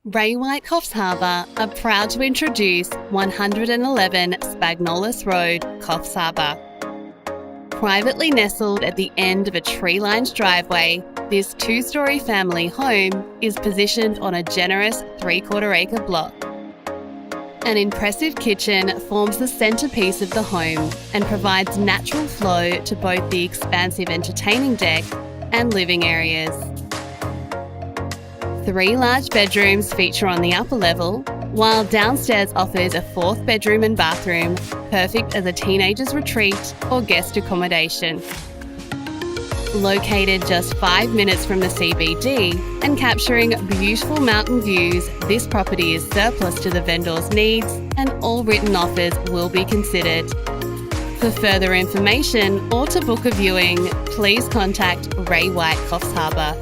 Ray White Coffs Harbour are proud to introduce 111 Spagnolos Road, Coffs Harbour. Privately nestled at the end of a tree-lined driveway, this two-storey family home is positioned on a generous 3/4 acre block. An impressive kitchen forms the centrepiece of the home and provides natural flow to both the expansive entertaining deck and living areas. 3 large bedrooms feature on the upper level, while downstairs offers a 4th bedroom and bathroom, perfect as a teenager's retreat or guest accommodation. Located just 5 minutes from the CBD and capturing beautiful mountain views, this property is surplus to the vendor's needs and all written offers will be considered. For further information or to book a viewing, please contact Ray White Coffs Harbour.